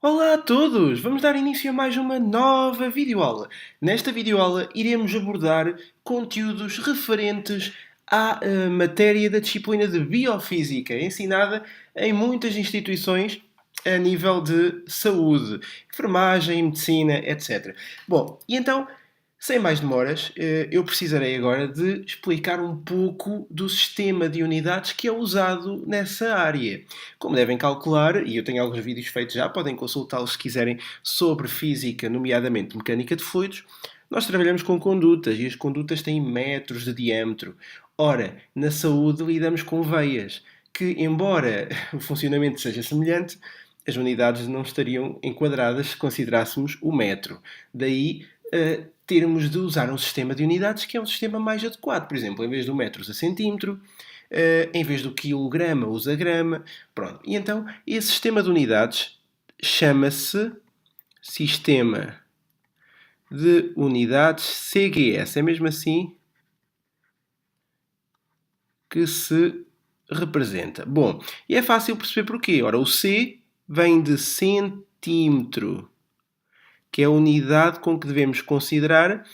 Olá a todos! Vamos dar início a mais uma nova videoaula. Nesta videoaula iremos abordar conteúdos referentes à matéria da disciplina de Biofísica, ensinada em muitas instituições a nível de saúde, enfermagem, medicina, etc. Bom, e então, sem mais demoras, eu precisarei agora de explicar um pouco do sistema de unidades que é usado nessa área. Como devem calcular, e eu tenho alguns vídeos feitos já, podem consultá-los se quiserem, sobre física, nomeadamente mecânica de fluidos, nós trabalhamos com condutas e as condutas têm metros de diâmetro. Ora, na saúde lidamos com veias, que, embora o funcionamento seja semelhante, as unidades não estariam enquadradas se considerássemos o metro. Daí termos de usar um sistema de unidades que é um sistema mais adequado. Por exemplo, em vez do metro usa centímetro, em vez do quilograma usa grama. Pronto. E então, esse sistema de unidades chama-se Sistema de Unidades CGS. É mesmo assim que se representa. Bom, e é fácil perceber porquê. Ora, o C vem de centímetro, que é a unidade com que devemos considerar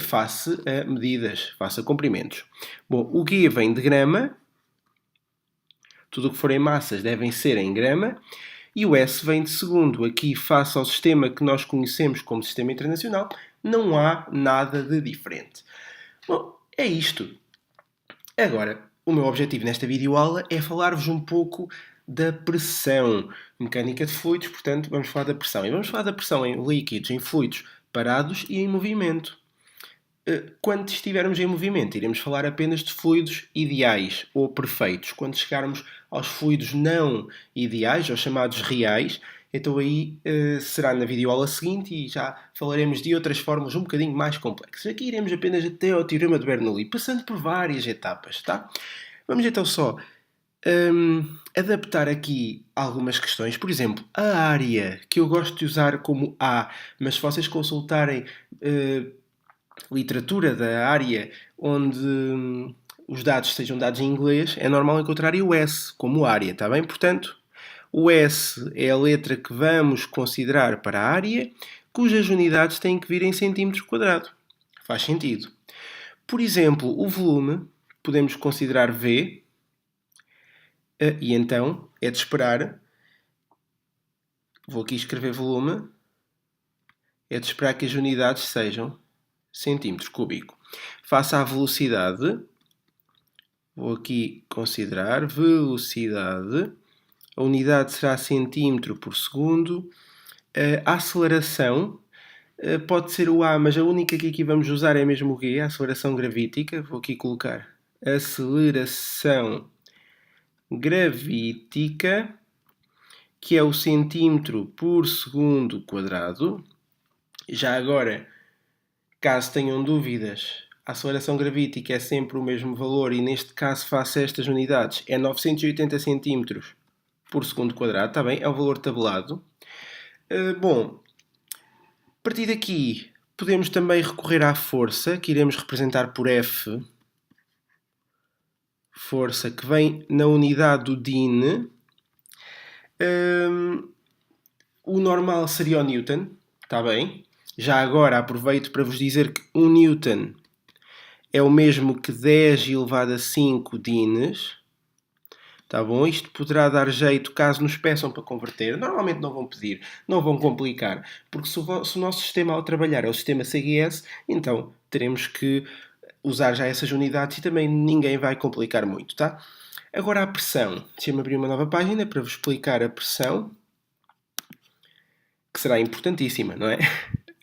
face a medidas, face a comprimentos. Bom, o G vem de grama, tudo o que forem massas devem ser em grama, e o S vem de segundo. Aqui, face ao sistema que nós conhecemos como sistema internacional, não há nada de diferente. Bom, é isto. Agora, o meu objetivo nesta videoaula é falar-vos um pouco da pressão mecânica de fluidos, portanto, vamos falar da pressão. E vamos falar da pressão em líquidos, em fluidos parados e em movimento. Quando estivermos em movimento, iremos falar apenas de fluidos ideais ou perfeitos. Quando chegarmos aos fluidos não ideais, ou chamados reais, então aí será na videoaula seguinte e já falaremos de outras formas um bocadinho mais complexas. Aqui iremos apenas até ao teorema de Bernoulli, passando por várias etapas, tá? Vamos então só adaptar aqui algumas questões. Por exemplo, a área, que eu gosto de usar como A, mas se vocês consultarem literatura da área onde os dados sejam dados em inglês, é normal encontrar o S como área, está bem? Portanto, o S é a letra que vamos considerar para a área, cujas unidades têm que vir em centímetros quadrados. Faz sentido. Por exemplo, o volume, podemos considerar V, e então é de esperar, vou aqui escrever volume, é de esperar que as unidades sejam centímetros cúbicos. Face à velocidade, vou aqui considerar velocidade, a unidade será centímetro por segundo. A aceleração pode ser o A, mas a única que aqui vamos usar é mesmo o G, a aceleração gravítica. Vou aqui colocar aceleração gravítica, que é o centímetro por segundo quadrado. Já agora, caso tenham dúvidas, a aceleração gravítica é sempre o mesmo valor e neste caso, face a estas unidades, é 980 cm por segundo quadrado, está bem? É um valor tabelado. Bom, a partir daqui podemos também recorrer à força, que iremos representar por F. Força que vem na unidade do DIN. O normal seria o Newton, está bem? Já agora aproveito para vos dizer que 1 Newton é o mesmo que 10 elevado a 5 dines. Tá bom? Isto poderá dar jeito caso nos peçam para converter. Normalmente não vão pedir, não vão complicar, porque se o nosso sistema ao trabalhar é o sistema CGS, então teremos que usar já essas unidades e também ninguém vai complicar muito, tá? Agora a pressão. Deixa-me abrir uma nova página para vos explicar a pressão, que será importantíssima, não é?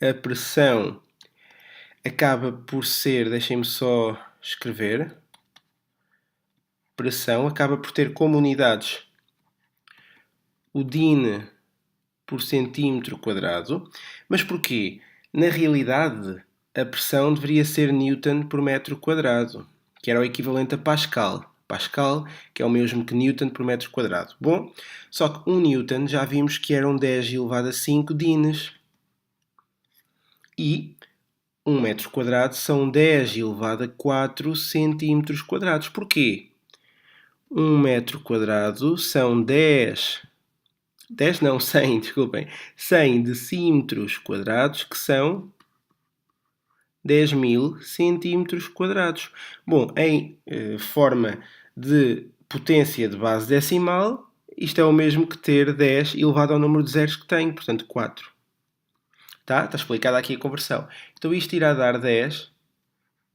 A pressão acaba por ser, deixem-me só escrever, pressão acaba por ter como unidades o DIN por centímetro quadrado. Mas porquê? Na realidade, a pressão deveria ser Newton por metro quadrado, que era o equivalente a Pascal. Pascal, que é o mesmo que Newton por metro quadrado. Bom, só que 1 Newton já vimos que eram 10 elevado a 5 dines. E 1 metro quadrado são 10 elevado a 4 centímetros quadrados. Porquê? 1 metro quadrado são 10 10 não, 100, desculpem. 100 decímetros quadrados, que são 10.000 centímetros quadrados. Bom, em forma de potência de base decimal, isto é o mesmo que ter 10 elevado ao número de zeros que tenho, portanto 4. Tá? Está explicada aqui a conversão. Então isto irá dar 10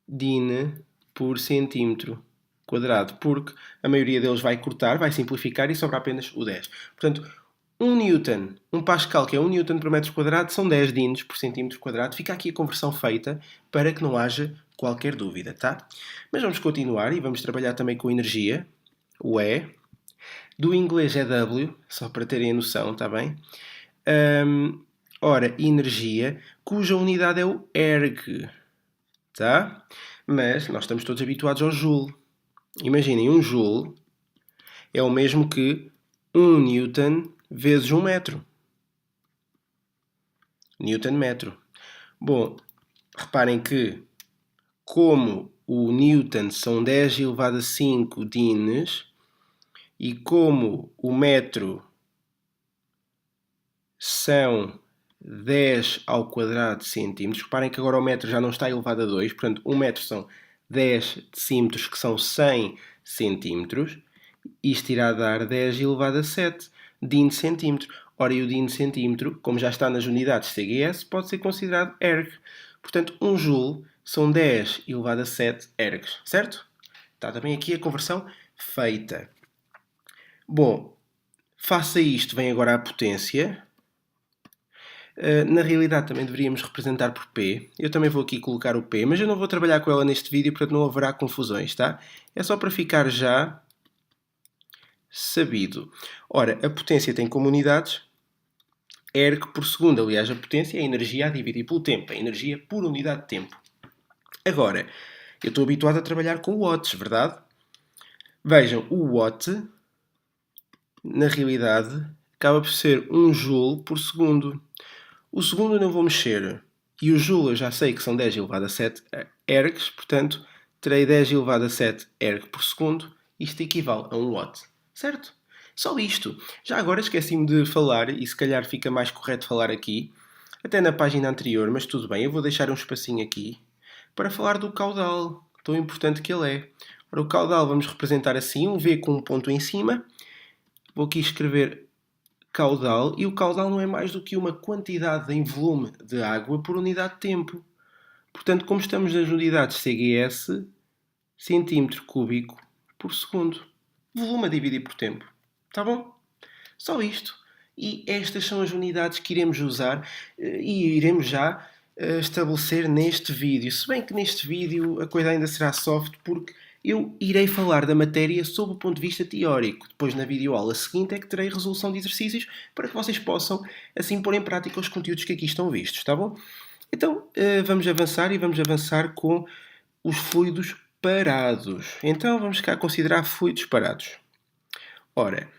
din por centímetro quadrado, porque a maioria deles vai cortar, vai simplificar e sobra apenas o 10. Portanto, 1 Newton, 1 Pascal, que é 1 Newton por metro quadrado, são 10 dins por centímetro quadrado. Fica aqui a conversão feita para que não haja qualquer dúvida, tá? Mas vamos continuar e vamos trabalhar também com energia, o E. Do inglês é W, só para terem a noção, tá bem? Ora, energia, cuja unidade é o erg, tá? Mas nós estamos todos habituados ao joule. Imaginem, um joule é o mesmo que 1 Newton vezes 1 metro. Newton metro. Bom, reparem que, como o Newton são 10 elevado a 5 dines, e como o metro são 10 ao quadrado de centímetros, reparem que agora o metro já não está elevado a 2, portanto, 1 metro são 10 decímetros, que são 100 centímetros, isto irá dar 10 elevado a 7 din de centímetro. Ora, e o din de centímetro, como já está nas unidades CGS, pode ser considerado erg. Portanto, 1 joule são 10 elevado a 7 ergs, certo? Está também aqui a conversão feita. Bom, face a isto vem agora a potência. Na realidade também deveríamos representar por P. Eu também vou aqui colocar o P, mas eu não vou trabalhar com ela neste vídeo, portanto não haverá confusões, tá? É só para ficar já sabido. Ora, a potência tem como unidades erg por segundo. Aliás, a potência é a energia a dividir pelo tempo, a energia por unidade de tempo. Agora, eu estou habituado a trabalhar com watts, verdade? Vejam, o watt, na realidade, acaba por ser 1 joule por segundo. O segundo eu não vou mexer. E o joule eu já sei que são 10 elevado a 7 ergs, portanto, terei 10 elevado a 7 erg por segundo. Isto equivale a 1 watt. Certo? Só isto. Já agora esqueci-me de falar, e se calhar fica mais correto falar aqui, até na página anterior, mas tudo bem, eu vou deixar um espacinho aqui, para falar do caudal, tão importante que ele é. Ora, o caudal vamos representar assim, um V com um ponto em cima. Vou aqui escrever caudal, e o caudal não é mais do que uma quantidade em volume de água por unidade de tempo. Portanto, como estamos nas unidades CGS, centímetro cúbico por segundo. Volume a dividir por tempo. Tá bom? Só isto. E estas são as unidades que iremos usar e iremos já estabelecer neste vídeo. Se bem que neste vídeo a coisa ainda será soft, porque eu irei falar da matéria sob o ponto de vista teórico. Depois, na videoaula seguinte, é que terei resolução de exercícios para que vocês possam, assim, pôr em prática os conteúdos que aqui estão vistos, tá bom? Então, vamos avançar e vamos avançar com os fluidos parados. Então, vamos cá considerar fluidos parados. Ora,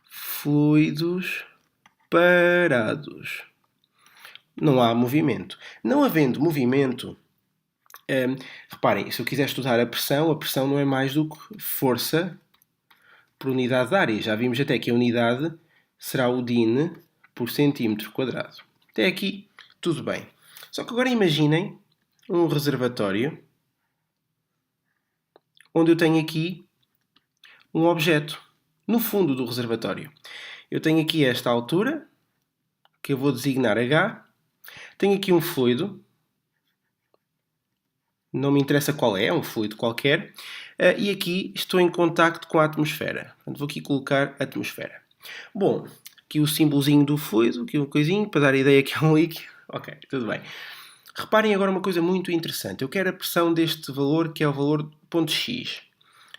fluidos parados. Não há movimento. Não havendo movimento, reparem, se eu quiser estudar a pressão não é mais do que força por unidade de área. Já vimos até que a unidade será o din por centímetro quadrado. Até aqui, tudo bem. Só que agora imaginem um reservatório onde eu tenho aqui um objeto no fundo do reservatório. Eu tenho aqui esta altura, que eu vou designar H. Tenho aqui um fluido, não me interessa qual é um fluido qualquer. E aqui estou em contacto com a atmosfera. Portanto, vou aqui colocar atmosfera. Bom, aqui o símbolozinho do fluido, aqui uma coisinha, para dar a ideia que é um líquido. Ok, tudo bem. Reparem agora uma coisa muito interessante. Eu quero a pressão deste valor, que é o valor do ponto X.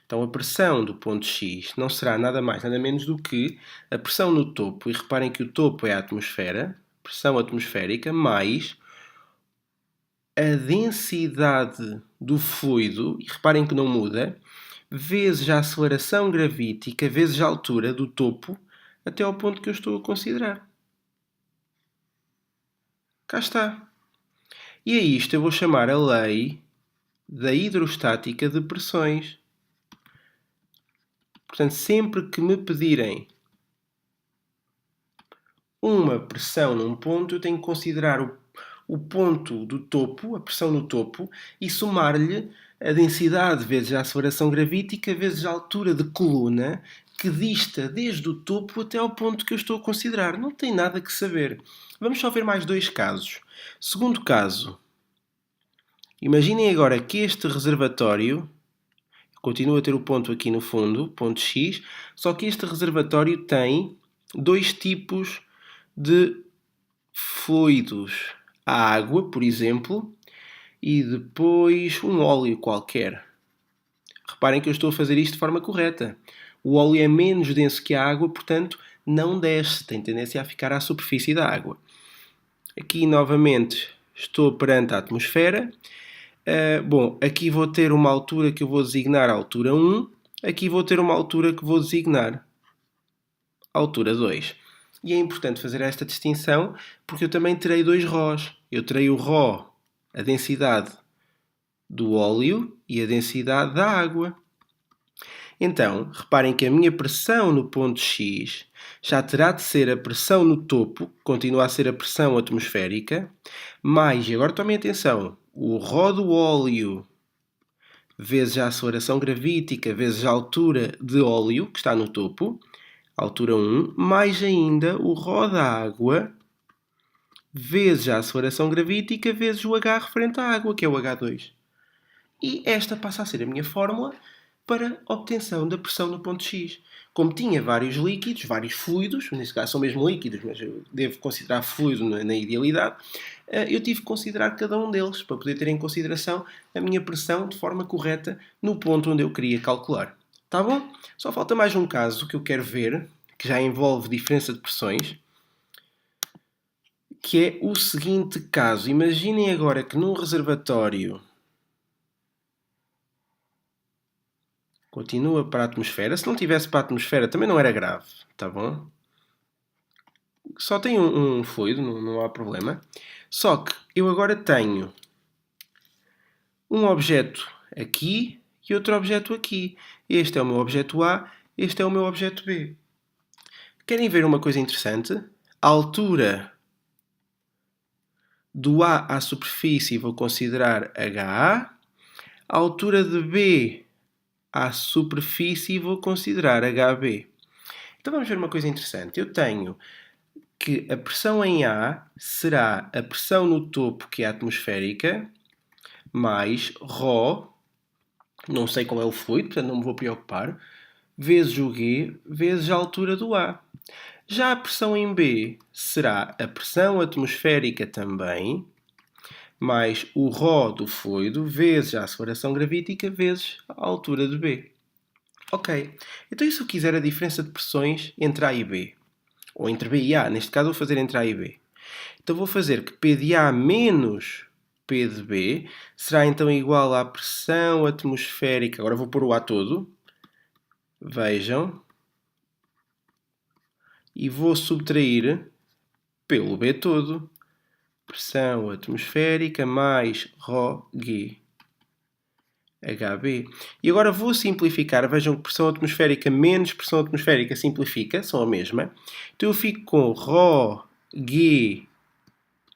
Então, a pressão do ponto X não será nada mais, nada menos do que a pressão no topo. E reparem que o topo é a atmosfera, pressão atmosférica, mais a densidade do fluido, e reparem que não muda, vezes a aceleração gravítica, vezes a altura do topo, até ao ponto que eu estou a considerar. Cá está. E a isto eu vou chamar a lei da hidrostática de pressões. Portanto, sempre que me pedirem uma pressão num ponto, eu tenho que considerar o ponto do topo, a pressão no topo, e somar-lhe a densidade vezes a aceleração gravítica vezes a altura de coluna que dista desde o topo até ao ponto que eu estou a considerar. Não tem nada que saber. Vamos só ver mais dois casos. Segundo caso, imaginem agora que este reservatório continua a ter o ponto aqui no fundo, ponto X, só que este reservatório tem dois tipos de fluidos. A água, por exemplo, e depois um óleo qualquer. Reparem que eu estou a fazer isto de forma correta. O óleo é menos denso que a água, portanto, não desce, tem tendência a ficar à superfície da água. Aqui, novamente, estou perante a atmosfera. Bom, aqui vou ter uma altura que eu vou designar a altura 1. Aqui vou ter uma altura que vou designar a altura 2. E é importante fazer esta distinção porque eu também terei dois ρs. Eu terei o ρ, a densidade do óleo, e a densidade da água. Então, reparem que a minha pressão no ponto X já terá de ser a pressão no topo, que continua a ser a pressão atmosférica, mais, e agora tomem atenção, o ρ do óleo vezes a aceleração gravítica vezes a altura de óleo, que está no topo, altura 1, mais ainda o ρ da água vezes a aceleração gravítica vezes o H referente à água, que é o H2. E esta passa a ser a minha fórmula para obtenção da pressão no ponto X. Como tinha vários líquidos, vários fluidos, nesse caso são mesmo líquidos, mas eu devo considerar fluido na idealidade, eu tive que considerar cada um deles para poder ter em consideração a minha pressão de forma correta no ponto onde eu queria calcular. Tá bom? Só falta mais um caso que eu quero ver, que já envolve diferença de pressões, que é o seguinte caso. Imaginem agora que num reservatório continua para a atmosfera. Se não tivesse para a atmosfera também não era grave, tá bom? Só tem um fluido, não há problema. Só que eu agora tenho um objeto aqui e outro objeto aqui. Este é o meu objeto A, este é o meu objeto B. Querem ver uma coisa interessante? A altura do A à superfície vou considerar HA. A altura de B à superfície vou considerar HB. Então vamos ver uma coisa interessante. Eu tenho que a pressão em A será a pressão no topo, que é atmosférica, mais ρ, não sei qual é o fluido, portanto não me vou preocupar, vezes o G, vezes a altura do A. Já a pressão em B será a pressão atmosférica também, mais o ρ do fluido, vezes a aceleração gravítica, vezes a altura de B. Ok, então e se eu quiser a diferença de pressões entre A e B? Ou entre B e A, neste caso vou fazer entre A e B. Então vou fazer que P de A menos P de B será então igual à pressão atmosférica. Agora vou pôr o A todo. Vejam. E vou subtrair pelo B todo. Pressão atmosférica mais ρg HB. E agora vou simplificar. Vejam que pressão atmosférica menos pressão atmosférica simplifica, são a mesma. Então eu fico com ρg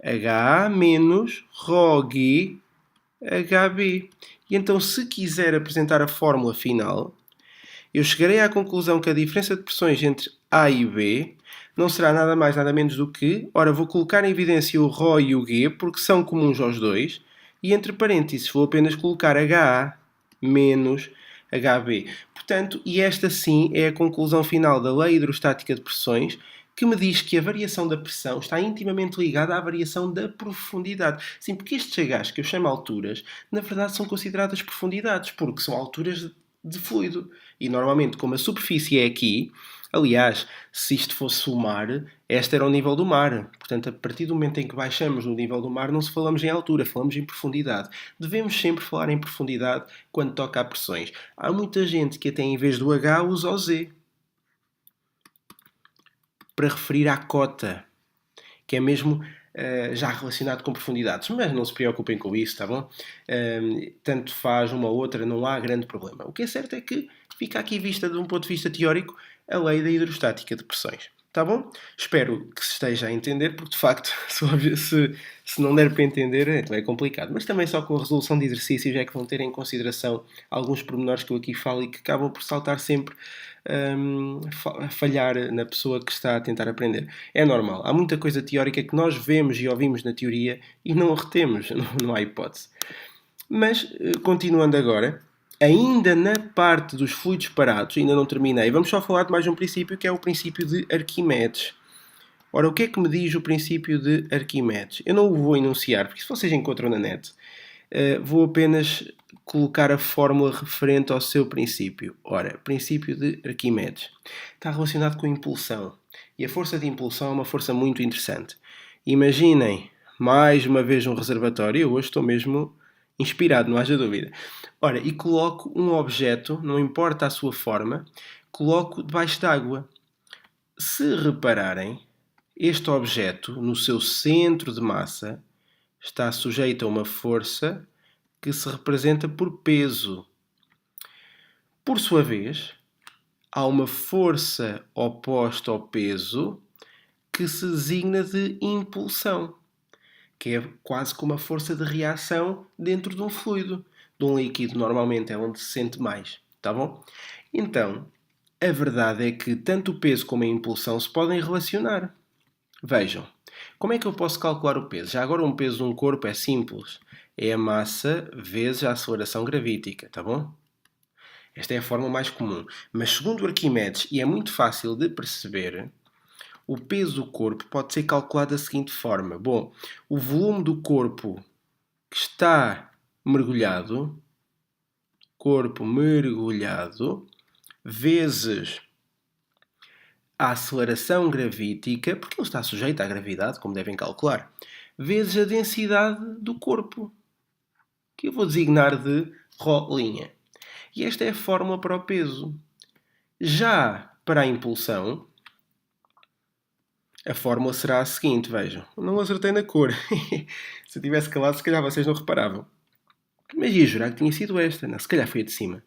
HA menos ρg HB. E então, se quiser apresentar a fórmula final, eu chegarei à conclusão que a diferença de pressões entre A e B não será nada mais nada menos do que, ora, vou colocar em evidência o ρ e o G, porque são comuns aos dois, e entre parênteses vou apenas colocar HA menos HB. Portanto, e esta sim é a conclusão final da lei hidrostática de pressões, que me diz que a variação da pressão está intimamente ligada à variação da profundidade. Sim, porque estes H's que eu chamo alturas, na verdade são consideradas profundidades, porque são alturas de fluido. E normalmente, como a superfície é aqui, aliás, se isto fosse o mar, este era o nível do mar. Portanto, a partir do momento em que baixamos no nível do mar, não se falamos em altura, falamos em profundidade. Devemos sempre falar em profundidade quando toca a pressões. Há muita gente que até em vez do H usa o Z para referir à cota, que é mesmo já relacionado com profundidades. Mas não se preocupem com isso, tá bom? Tanto faz uma ou outra, não há grande problema. O que é certo é que fica aqui vista de um ponto de vista teórico a lei da hidrostática de pressões. Tá bom? Espero que se esteja a entender, porque de facto, se não der para entender, então é complicado. Mas também só com a resolução de exercícios é que vão ter em consideração alguns pormenores que eu aqui falo e que acabam por saltar sempre a falhar na pessoa que está a tentar aprender. É normal. Há muita coisa teórica que nós vemos e ouvimos na teoria e não a retemos, não há hipótese. Mas, continuando agora, ainda na parte dos fluidos parados, ainda não terminei, vamos só falar de mais um princípio, que é o princípio de Arquimedes. Ora, o que é que me diz o princípio de Arquimedes? Eu não o vou enunciar, porque se vocês encontram na net, vou apenas colocar a fórmula referente ao seu princípio. Ora, princípio de Arquimedes. Está relacionado com a impulsão. E a força de impulsão é uma força muito interessante. Imaginem, mais uma vez, um reservatório. Eu hoje estou mesmo inspirado, não haja dúvida. Ora, e coloco um objeto, não importa a sua forma, coloco debaixo d'água. Se repararem, este objeto, no seu centro de massa, está sujeito a uma força que se representa por peso. Por sua vez, há uma força oposta ao peso que se designa de impulsão, que é quase como uma força de reação dentro de um fluido. De um líquido, normalmente, é onde se sente mais. Tá bom? Então, a verdade é que tanto o peso como a impulsão se podem relacionar. Vejam, como é que eu posso calcular o peso? Já agora um peso de um corpo é simples. É a massa vezes a aceleração gravítica, tá bom? Esta é a forma mais comum. Mas segundo Arquimedes, e é muito fácil de perceber, o peso do corpo pode ser calculado da seguinte forma. Bom, o volume do corpo que está mergulhado, vezes a aceleração gravítica, porque ele está sujeito à gravidade, como devem calcular, vezes a densidade do corpo, que eu vou designar de ρ'. E esta é a fórmula para o peso. Já para a impulsão, a fórmula será a seguinte, vejam. Não acertei na cor. Se eu tivesse calado, se calhar vocês não reparavam. Mas ia jurar que tinha sido esta. Não, se calhar foi a de cima.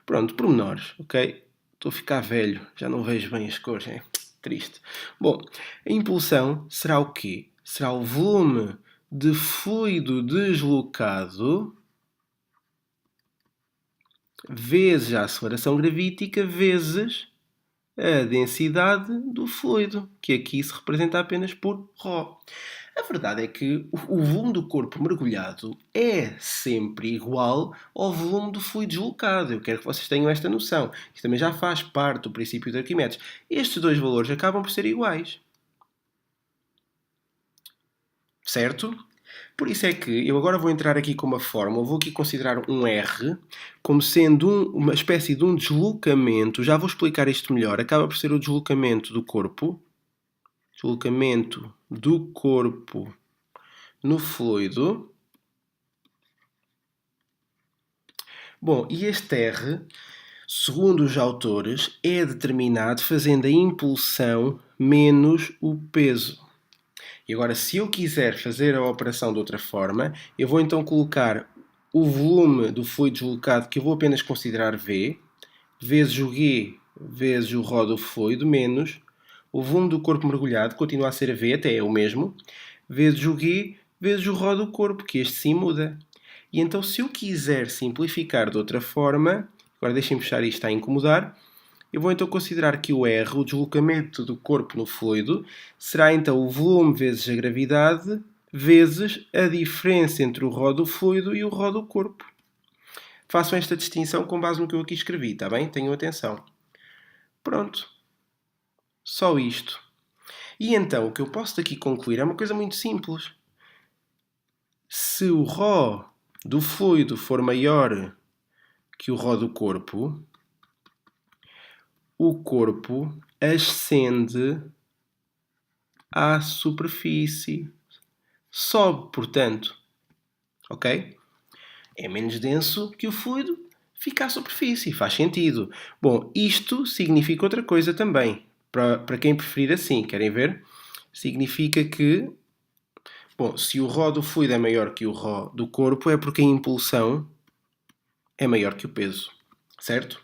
Pronto, pormenores, ok? Estou a ficar velho, já não vejo bem as cores, é triste. Bom, a impulsão será o quê? Será o volume de fluido deslocado vezes a aceleração gravítica vezes a densidade do fluido, que aqui se representa apenas por ρ. A verdade é que o volume do corpo mergulhado é sempre igual ao volume do fluido deslocado. Eu quero que vocês tenham esta noção. Isto também já faz parte do princípio de Arquimedes. Estes dois valores acabam por ser iguais. Certo? Por isso é que eu agora vou entrar aqui com uma fórmula, vou aqui considerar um R como sendo uma espécie de um deslocamento. Já vou explicar isto melhor. Acaba por ser o deslocamento do corpo. Deslocamento do corpo no fluido. Bom, e este R, segundo os autores, é determinado fazendo a impulsão menos o peso. E agora, se eu quiser fazer a operação de outra forma, eu vou então colocar o volume do fluido deslocado, que eu vou apenas considerar V, vezes o G, vezes o ρ do fluido, menos o volume do corpo mergulhado, continua a ser V, até é o mesmo, vezes o G, vezes o ρ do corpo, que este sim muda. E então, se eu quiser simplificar de outra forma, agora deixem-me fechar isto, está a incomodar, eu vou então considerar que o R, o deslocamento do corpo no fluido, será então o volume vezes a gravidade, vezes a diferença entre o ρ do fluido e o ρ do corpo. Façam esta distinção com base no que eu aqui escrevi, está bem? Tenham atenção. Pronto. Só isto. E então, o que eu posso daqui concluir é uma coisa muito simples. Se o ρ do fluido for maior que o ρ do corpo, o corpo ascende à superfície. Sobe, portanto. Ok? É menos denso que o fluido, fica à superfície. Faz sentido. Bom, isto significa outra coisa também. Para quem preferir assim, querem ver? Significa que, bom, se o ρ do fluido é maior que o ρ do corpo, é porque a impulsão é maior que o peso. Certo?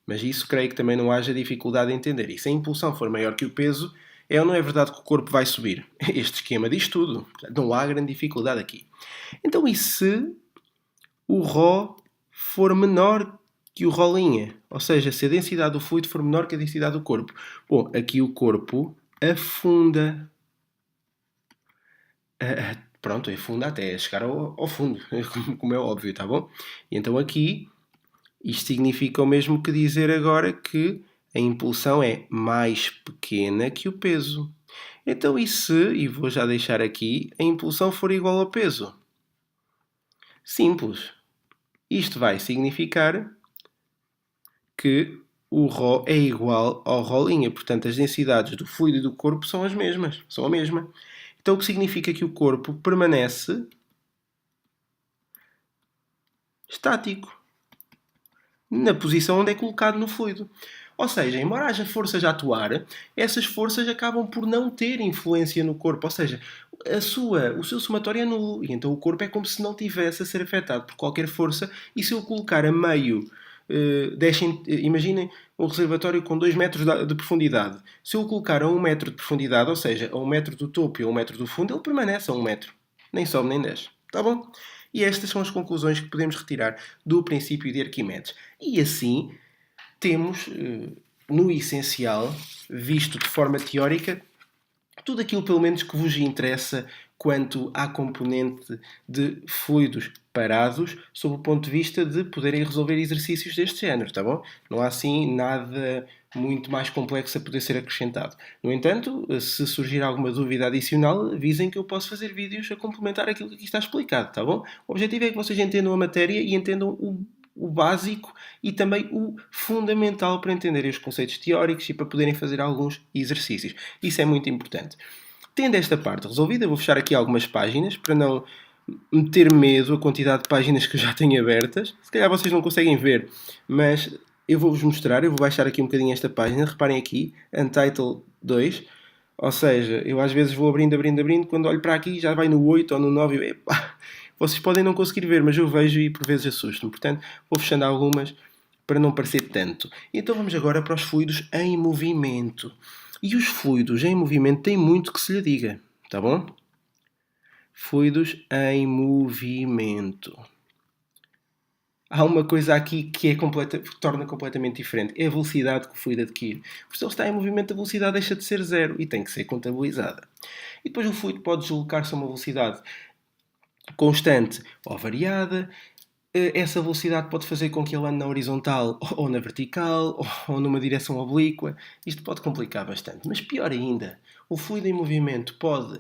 Mas isso creio que também não haja dificuldade em entender. E se a impulsão for maior que o peso, É ou não é verdade que o corpo vai subir? Este esquema diz tudo. Não há grande dificuldade aqui. Então, e se o Rho for menor que o Ρ'? Ou seja, se a densidade do fluido for menor que a densidade do corpo. Bom, aqui o corpo afunda. Pronto, afunda até chegar ao fundo, como é óbvio, tá bom? E então aqui, isto significa o mesmo que dizer agora que a impulsão é mais pequena que o peso. Então, e vou já deixar aqui, a impulsão for igual ao peso? Simples. Isto vai significar que o Rho é igual ao Ρ', portanto as densidades do fluido e do corpo são as mesmas, são a mesma. Então o que significa que o corpo permanece estático, na posição onde é colocado no fluido. Ou seja, embora haja forças a atuar, essas forças acabam por não ter influência no corpo. Ou seja, o seu somatório é nulo. E então o corpo é como se não tivesse a ser afetado por qualquer força. E se eu colocar a meio, imaginem um reservatório com 2 metros de profundidade. Se eu o colocar a 1 metro de profundidade, ou seja, a 1 metro do topo e a 1 metro do fundo, ele permanece a 1 metro. Nem sobe nem desce. Tá bom? E estas são as conclusões que podemos retirar do princípio de Arquimedes. E assim temos, no essencial, visto de forma teórica, tudo aquilo pelo menos que vos interessa quanto à componente de fluidos parados, sob o ponto de vista de poderem resolver exercícios deste género, tá bom? Não há assim nada muito mais complexo a poder ser acrescentado. No entanto, se surgir alguma dúvida adicional, avisem que eu posso fazer vídeos a complementar aquilo que aqui está explicado, tá bom? O objetivo é que vocês entendam a matéria e entendam o básico e também o fundamental para entenderem os conceitos teóricos e para poderem fazer alguns exercícios. Isso é muito importante. Tendo esta parte resolvida, eu vou fechar aqui algumas páginas para não meter medo a quantidade de páginas que eu já tenho abertas. Se calhar vocês não conseguem ver, mas eu vou-vos mostrar. Eu vou baixar aqui um bocadinho esta página. Reparem aqui, Untitled 2. Ou seja, eu às vezes vou abrindo. Quando olho para aqui já vai no 8 ou no 9 e epá, vocês podem não conseguir ver, mas eu vejo e por vezes assusto-me. Portanto, vou fechando algumas para não parecer tanto. Então vamos agora para os fluidos em movimento. E os fluidos em movimento têm muito que se lhe diga, tá bom? Fluidos em movimento. Há uma coisa aqui que que torna completamente diferente. É a velocidade que o fluido adquire. Porque se ele está em movimento, a velocidade deixa de ser zero e tem que ser contabilizada. E depois o fluido pode deslocar-se a uma velocidade constante ou variada. Essa velocidade pode fazer com que ele ande na horizontal ou na vertical ou numa direção oblíqua. Isto pode complicar bastante. Mas pior ainda, o fluido em movimento pode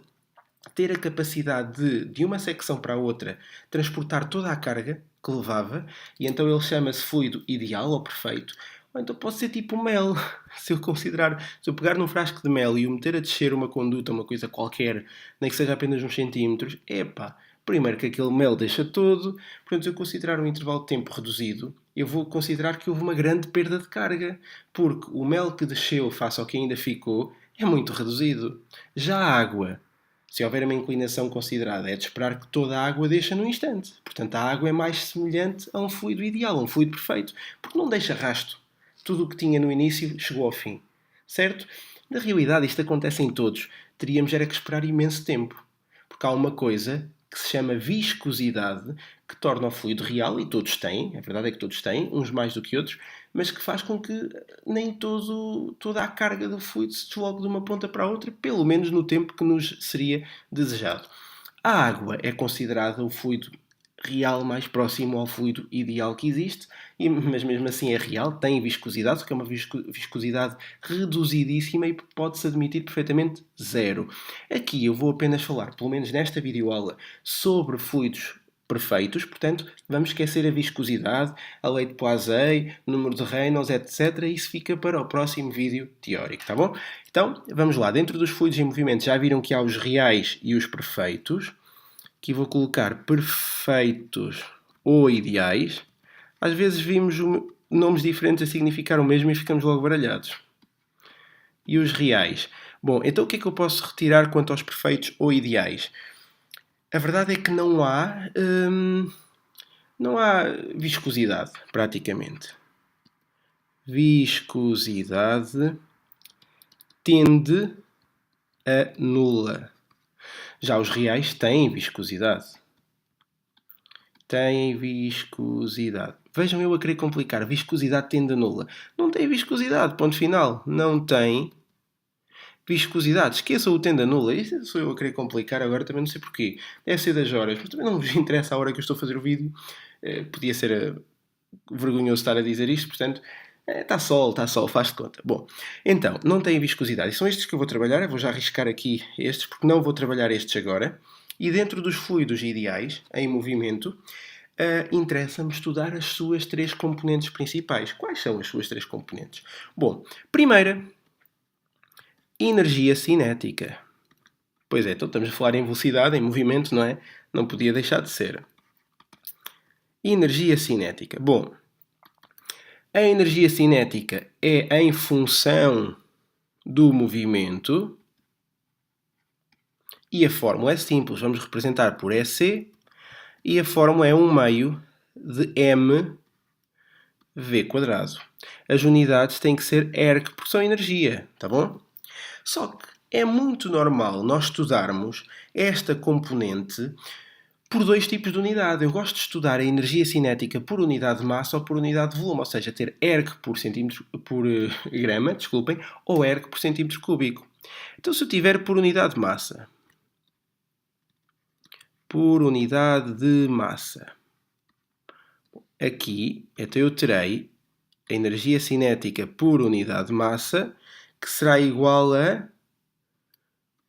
ter a capacidade de uma secção para a outra, transportar toda a carga que levava, e então ele chama-se fluido ideal ou perfeito. Ou então pode ser tipo mel. Se eu pegar num frasco de mel e o meter a descer uma conduta, uma coisa qualquer, nem que seja apenas uns centímetros, epá, primeiro que aquele mel deixa todo, portanto, se eu considerar um intervalo de tempo reduzido, eu vou considerar que houve uma grande perda de carga, porque o mel que desceu face ao que ainda ficou é muito reduzido. Já a água, se houver uma inclinação considerada, é de esperar que toda a água deixa num instante. Portanto, a água é mais semelhante a um fluido ideal, a um fluido perfeito, porque não deixa rasto. Tudo o que tinha no início chegou ao fim. Certo? Na realidade, isto acontece em todos. Teríamos era que esperar imenso tempo. Porque há uma coisa que se chama viscosidade, que torna o fluido real, e todos têm, a verdade é que todos têm, uns mais do que outros, mas que faz com que nem toda a carga do fluido se desloque de uma ponta para a outra, pelo menos no tempo que nos seria desejado. A água é considerada o fluido real mais próximo ao fluido ideal que existe, mas mesmo assim é real, tem viscosidade, só que é uma viscosidade reduzidíssima e pode-se admitir perfeitamente zero. Aqui eu vou apenas falar, pelo menos nesta videoaula, sobre fluidos perfeitos, portanto, vamos esquecer a viscosidade, a lei de Poiseuille, número de Reynolds, etc. Isso fica para o próximo vídeo teórico, tá bom? Então, vamos lá. Dentro dos fluidos em movimento já viram que há os reais e os perfeitos. Aqui vou colocar perfeitos ou ideais. Às vezes vimos nomes diferentes a significar o mesmo e ficamos logo baralhados. E os reais? Bom, então o que é que eu posso retirar quanto aos perfeitos ou ideais? A verdade é que não há viscosidade, praticamente. Viscosidade tende anula. Já os reais têm viscosidade. Têm viscosidade. Vejam eu a querer complicar. Viscosidade tende a nula. Não tem viscosidade, ponto final. Não tem viscosidade. Esqueçam o tende a nula. Isso sou eu a querer complicar agora, também não sei porquê. Deve ser das horas, mas também não vos interessa a hora que eu estou a fazer o vídeo. Podia ser vergonhoso estar a dizer isto, portanto, está sol, faz de conta. Bom, então, não tem viscosidade. E são estes que eu vou trabalhar. Eu vou já arriscar aqui estes, porque não vou trabalhar estes agora. E dentro dos fluidos ideais, em movimento, interessa-me estudar as suas 3 componentes principais. Quais são as suas 3 componentes? Bom, primeira, energia cinética. Pois é, então estamos a falar em velocidade, em movimento, não é? Não podia deixar de ser. Energia cinética. Bom, a energia cinética é em função do movimento e a fórmula é simples. Vamos representar por EC e a fórmula é 1 meio de mv². As unidades têm que ser erg, porque são energia, tá bom? Só que é muito normal nós estudarmos esta componente por 2 tipos de unidade. Eu gosto de estudar a energia cinética por unidade de massa ou por unidade de volume, ou seja, ter erg por grama, desculpem, ou erg por centímetro cúbico. Então, se eu tiver por unidade de massa, aqui, então eu terei a energia cinética por unidade de massa, que será igual a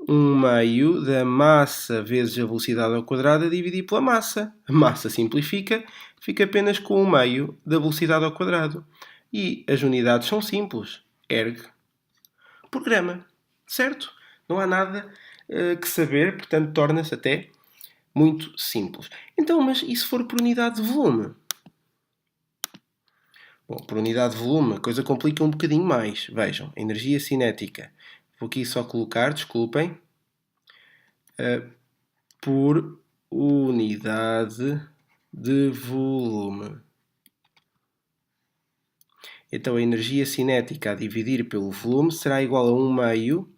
1 meio da massa vezes a velocidade ao quadrado dividido pela massa. A massa simplifica, fica apenas com 1 meio da velocidade ao quadrado. E as unidades são simples. Erg por grama. Certo? Não há nada que saber, portanto torna-se até muito simples. Então, mas e se for por unidade de volume? Bom, por unidade de volume a coisa complica um bocadinho mais. Vejam, energia cinética. Vou aqui só colocar, desculpem, por unidade de volume. Então a energia cinética a dividir pelo volume será igual a 1 meio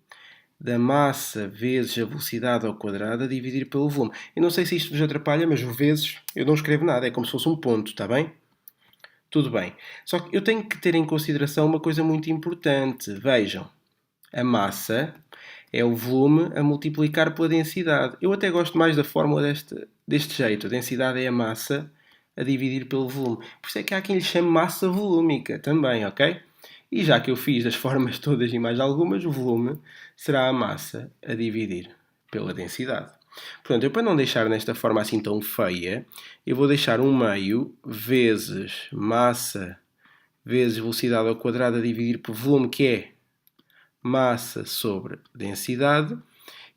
da massa vezes a velocidade ao quadrado a dividir pelo volume. Eu não sei se isto vos atrapalha, mas o vezes eu não escrevo nada, é como se fosse um ponto, está bem? Tudo bem. Só que eu tenho que ter em consideração uma coisa muito importante. Vejam, a massa é o volume a multiplicar pela densidade. Eu até gosto mais da fórmula deste jeito. A densidade é a massa a dividir pelo volume. Por isso é que há quem lhe chame massa volúmica também, ok? E já que eu fiz as formas todas e mais algumas, o volume será a massa a dividir pela densidade. Portanto, eu para não deixar nesta forma assim tão feia, eu vou deixar 1 meio vezes massa vezes velocidade ao quadrado a dividir por volume, que é massa sobre densidade.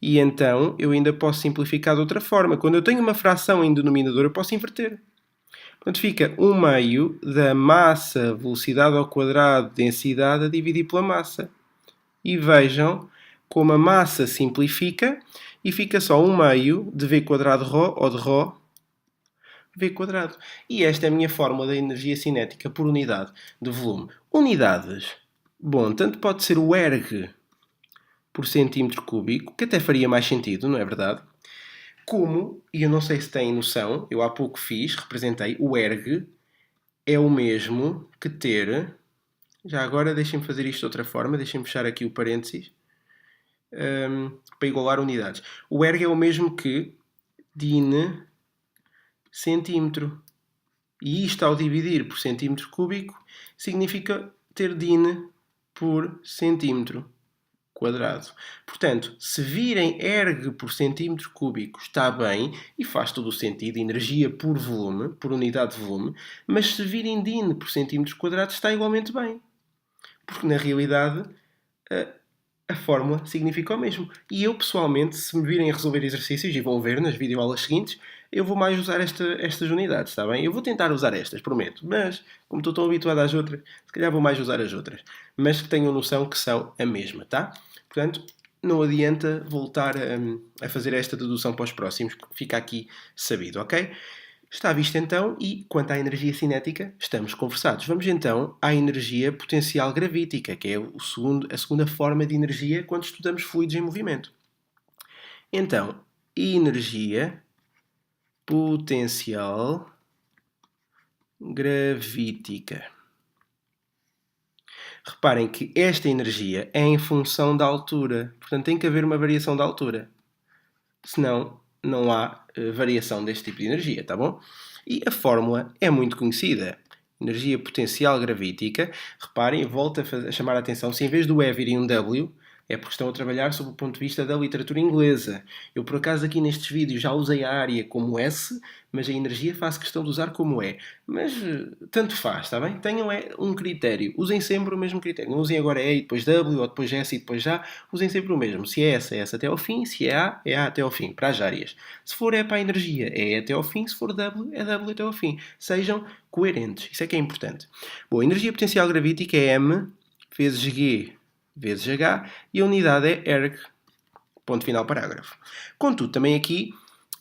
E então eu ainda posso simplificar de outra forma. Quando eu tenho uma fração em denominador, eu posso inverter. Portanto, fica 1 meio da massa velocidade ao quadrado densidade a dividir pela massa. E vejam como a massa simplifica e fica só 1 meio de v quadrado ρ ou de ρ v quadrado. E esta é a minha fórmula da energia cinética por unidade de volume. Unidades. Bom, tanto pode ser o erg por centímetro cúbico, que até faria mais sentido, não é verdade? Como, e eu não sei se têm noção, eu há pouco representei, o erg é o mesmo que ter... Já agora deixem-me fazer isto de outra forma, deixem-me fechar aqui o parênteses, para igualar unidades. O erg é o mesmo que din centímetro. E isto, ao dividir por centímetro cúbico, significa ter din por centímetro quadrado. Portanto, se virem erg por centímetro cúbico, está bem e faz todo o sentido, energia por volume, por unidade de volume, mas se virem din por centímetros quadrados, está igualmente bem. Porque, na realidade, a fórmula significa o mesmo. E eu, pessoalmente, se me virem a resolver exercícios, e vão ver nas videoaulas seguintes, eu vou mais usar estas unidades, está bem? Eu vou tentar usar estas, prometo. Mas, como estou tão habituado às outras, se calhar vou mais usar as outras. Mas que tenham noção que são a mesma, tá? Portanto, não adianta voltar a fazer esta dedução para os próximos, porque fica aqui sabido, ok? Está visto então, e quanto à energia cinética, estamos conversados. Vamos então à energia potencial gravítica, que é a segunda forma de energia quando estudamos fluidos em movimento. Então, energia potencial gravítica. Reparem que esta energia é em função da altura, portanto tem que haver uma variação da altura. Senão, não há variação deste tipo de energia, tá bom? E a fórmula é muito conhecida. Energia potencial gravítica. Reparem, volto a chamar a atenção, se em vez do E virem um W, é porque estão a trabalhar sob o ponto de vista da literatura inglesa. Eu, por acaso, aqui nestes vídeos já usei a área como S, mas a energia faço questão de usar como E. Mas tanto faz, está bem? Tenham um critério. Usem sempre o mesmo critério. Não usem agora E e depois W, ou depois S e depois já. Usem sempre o mesmo. Se é S, é S até ao fim. Se é A até ao fim, para as áreas. Se for E para a energia, é E até ao fim. Se for W, é W até ao fim. Sejam coerentes. Isso é que é importante. Bom, a energia potencial gravítica é M vezes G vezes H e a unidade é erg. Ponto final, parágrafo. Contudo, também aqui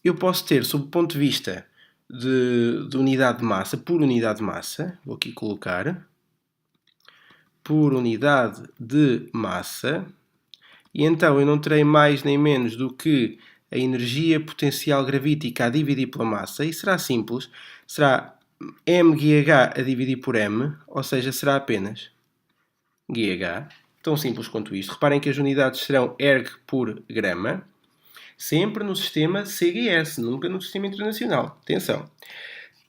eu posso ter, sob o ponto de vista de unidade de massa, por unidade de massa, vou aqui colocar, por unidade de massa, e então eu não terei mais nem menos do que a energia potencial gravítica a dividir pela massa, e será simples, será mGh a dividir por m, ou seja, será apenas GH. Tão simples quanto isto. Reparem que as unidades serão erg por grama, sempre no sistema CGS, nunca no sistema internacional. Atenção.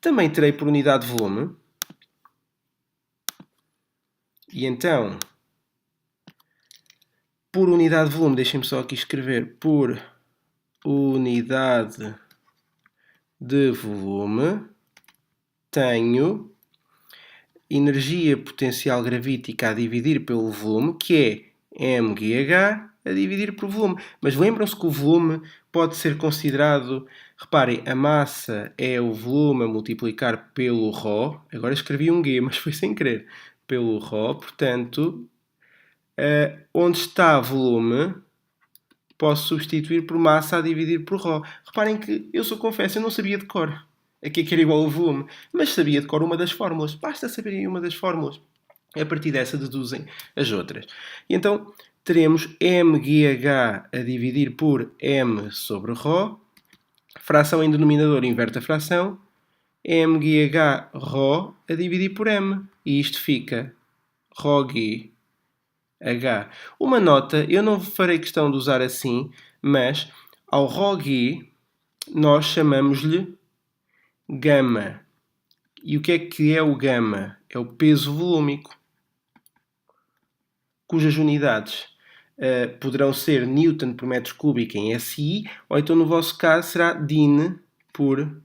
Também terei por unidade de volume. E então, por unidade de volume, deixem-me só aqui escrever, por unidade de volume, tenho energia potencial gravítica a dividir pelo volume, que é mGh a dividir por volume. Mas lembram-se que o volume pode ser considerado... Reparem, a massa é o volume a multiplicar pelo ρ. Agora escrevi um G, mas foi sem querer. Pelo ρ, portanto, onde está volume, posso substituir por massa a dividir por ρ. Reparem que eu confesso, eu não sabia de cor aqui é que era igual ao volume, mas sabia de cor uma das fórmulas. Basta saberem uma das fórmulas. A partir dessa deduzem as outras. E então teremos mGh a dividir por m sobre ρ. Fração em denominador inverte a fração. mGh ρ a dividir por m. E isto fica ρg h. Uma nota, eu não farei questão de usar assim, mas ao ρg nós chamamos-lhe gama. E o que é o gama? É o peso volúmico, cujas unidades poderão ser Newton por metro cúbico em SI, ou então no vosso caso será DIN por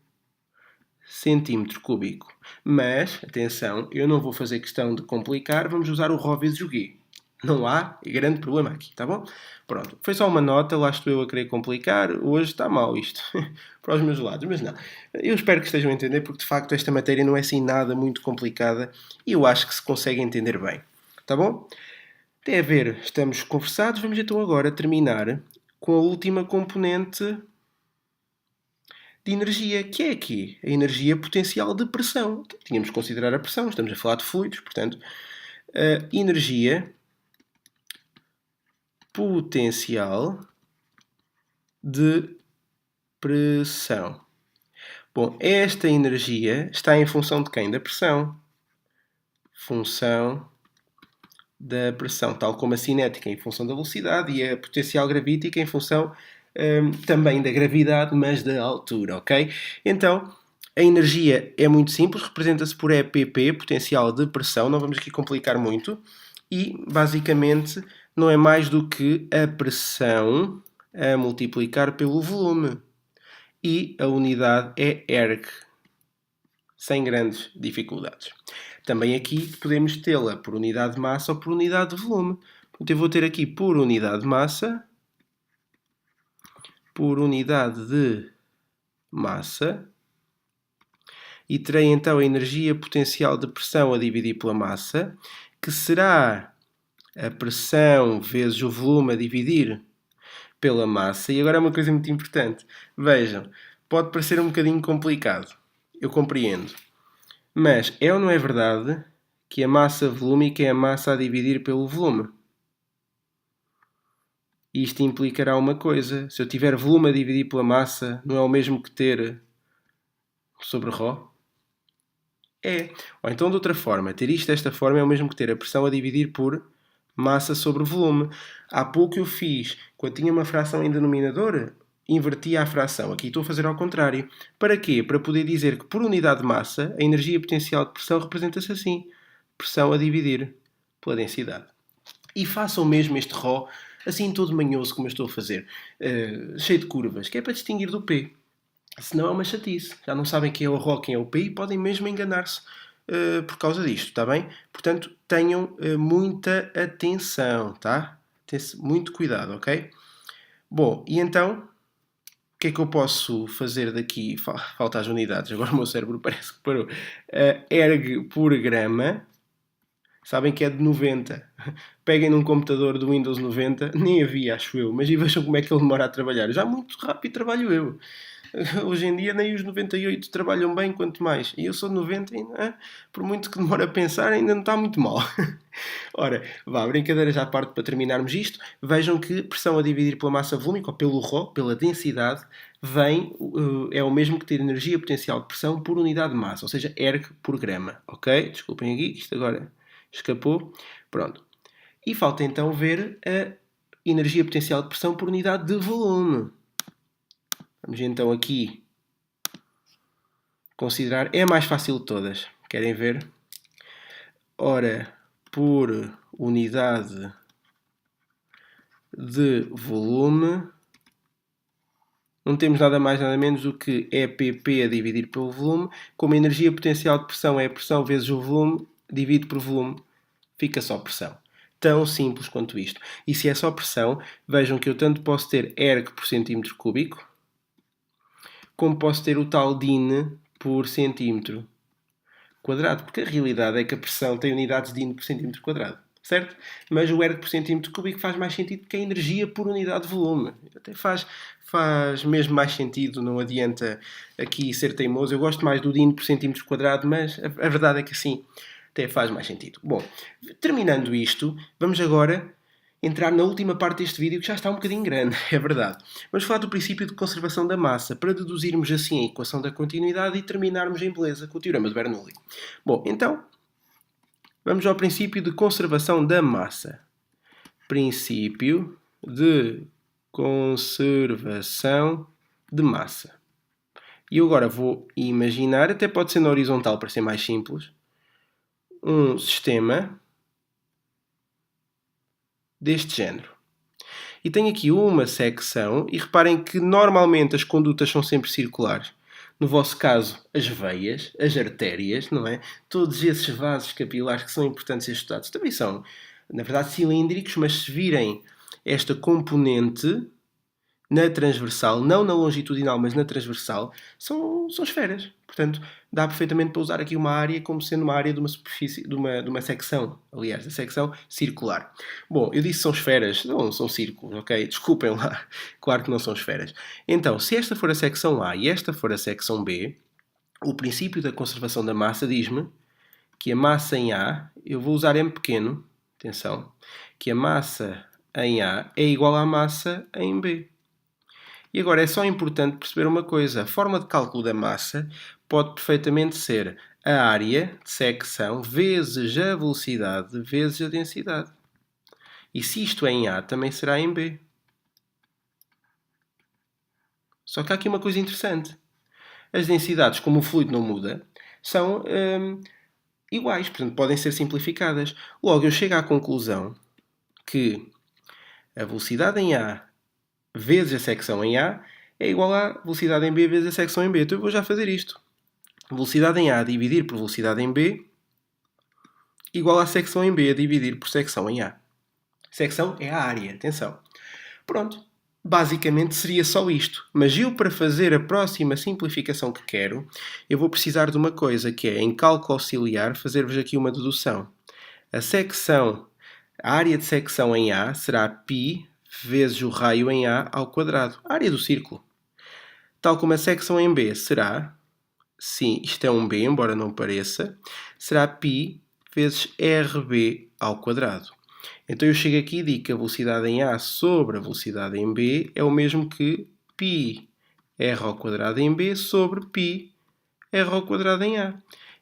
centímetro cúbico. Mas, atenção, eu não vou fazer questão de complicar, vamos usar o ρ vezes o G. Não há grande problema aqui, tá bom? Pronto, foi só uma nota, lá estou eu a querer complicar, hoje está mal isto, para os meus lados, mas não. Eu espero que estejam a entender, porque de facto esta matéria não é assim nada muito complicada e eu acho que se consegue entender bem, tá bom? Até a ver, estamos conversados, vamos então agora terminar com a última componente de energia, que é aqui, a energia potencial de pressão. Tínhamos que considerar a pressão, estamos a falar de fluidos, portanto, a energia potencial de pressão. Bom, esta energia está em função de quem? Da pressão. Função da pressão, tal como a cinética em função da velocidade e a potencial gravítica em função também da gravidade, mas da altura, ok? Então, a energia é muito simples, representa-se por EPP, potencial de pressão, não vamos aqui complicar muito, e basicamente não é mais do que a pressão a multiplicar pelo volume. E a unidade é erg, sem grandes dificuldades. Também aqui podemos tê-la por unidade de massa ou por unidade de volume. Portanto, eu vou ter aqui por unidade de massa, por unidade de massa, e terei então a energia potencial de pressão a dividir pela massa, que será a pressão vezes o volume a dividir pela massa. E agora uma coisa muito importante. Vejam, pode parecer um bocadinho complicado. eu compreendo. Mas é ou não é verdade que a massa volúmica é a massa a dividir pelo volume? Isto implicará uma coisa. Se eu tiver volume a dividir pela massa, não é o mesmo que ter sobre ρ? É. Ou então, de outra forma, ter isto desta forma é o mesmo que ter a pressão a dividir por massa sobre volume. Há pouco eu fiz, quando tinha uma fração em denominador, invertia a fração. Aqui estou a fazer ao contrário. Para quê? Para poder dizer que por unidade de massa, a energia potencial de pressão representa-se assim. Pressão a dividir pela densidade. E façam mesmo este ρ assim todo manhoso como eu estou a fazer. Cheio de curvas, que é para distinguir do P. Senão é uma chatice. Já não sabem quem é o ρ, quem é o P e podem mesmo enganar-se por causa disto, está bem? Portanto, tenham muita atenção, tá? Muito cuidado, ok? Bom, e então, o que é que eu posso fazer daqui? Falta as unidades, agora o meu cérebro parece que parou. Erg por grama, sabem que é de 90. Peguem num computador do Windows 90, nem havia, acho eu, mas e vejam como é que ele demora a trabalhar. Já muito rápido trabalho eu. Hoje em dia nem os 98 trabalham bem, quanto mais. E eu sou de 90 e, por muito que demore a pensar, ainda não está muito mal. Ora, vá, brincadeiras à parte para terminarmos isto. Vejam que pressão a dividir pela massa volúmica, ou pelo ρ, pela densidade, é o mesmo que ter energia potencial de pressão por unidade de massa, ou seja, erg por grama. Ok? Desculpem aqui, isto agora escapou. Pronto. E falta então ver a energia potencial de pressão por unidade de volume. Vamos então aqui considerar. É a mais fácil de todas. Querem ver? Ora, por unidade de volume, não temos nada mais nada menos do que EPP a dividir pelo volume. Como a energia potencial de pressão é a pressão vezes o volume, divide por volume, fica só pressão. Tão simples quanto isto. E se é só pressão, vejam que eu tanto posso ter erg por centímetro cúbico, como posso ter o tal din por centímetro quadrado, porque a realidade é que a pressão tem unidades de din por centímetro quadrado, certo? Mas o erg por centímetro cúbico faz mais sentido que a energia por unidade de volume. Até faz mesmo mais sentido, não adianta aqui ser teimoso. Eu gosto mais do din por centímetro quadrado, mas a verdade é que assim até faz mais sentido. Bom, terminando isto, vamos agora entrar na última parte deste vídeo, que já está um bocadinho grande, é verdade. Vamos falar do princípio de conservação da massa, para deduzirmos assim a equação da continuidade e terminarmos em beleza com o teorema de Bernoulli. Bom, então, vamos ao princípio de conservação da massa. Princípio de conservação de massa. E eu agora vou imaginar, até pode ser na horizontal para ser mais simples, um sistema deste género. E tenho aqui uma secção, e reparem que normalmente as condutas são sempre circulares. No vosso caso, as veias, as artérias, não é? Todos esses vasos capilares que são importantes ser estudados também são, na verdade, cilíndricos, mas se virem esta componente na transversal, não na longitudinal, mas na transversal, são esferas. Portanto, dá perfeitamente para usar aqui uma área como sendo uma área de uma superfície, de uma secção, aliás, da secção circular. Bom, eu disse são esferas, não são círculos, ok? Desculpem lá, claro que não são esferas. Então, se esta for a secção A e esta for a secção B, o princípio da conservação da massa diz-me que a massa em A, eu vou usar M pequeno, atenção, que a massa em A é igual à massa em B. E agora é só importante perceber uma coisa: a forma de cálculo da massa pode perfeitamente ser a área de secção vezes a velocidade vezes a densidade. E se isto é em A, também será em B. Só que há aqui uma coisa interessante. As densidades, como o fluido não muda, são iguais, portanto podem ser simplificadas. Logo, eu chego à conclusão que a velocidade em A vezes a secção em A é igual à velocidade em B vezes a secção em B. Então eu vou já fazer isto. Velocidade em A dividir por velocidade em B igual à secção em B a dividir por secção em A. Secção é a área, atenção. Pronto. Basicamente seria só isto. Mas eu, para fazer a próxima simplificação que quero, eu vou precisar de uma coisa, que é, em cálculo auxiliar, fazer-vos aqui uma dedução. A área de secção em A será π vezes o raio em A ao quadrado, a área do círculo. Tal como a secção em B será sim, isto é um B, embora não pareça, será π vezes RB ao quadrado. Então eu chego aqui e digo que a velocidade em A sobre a velocidade em B é o mesmo que π R ao quadrado em B sobre π R ao quadrado em A.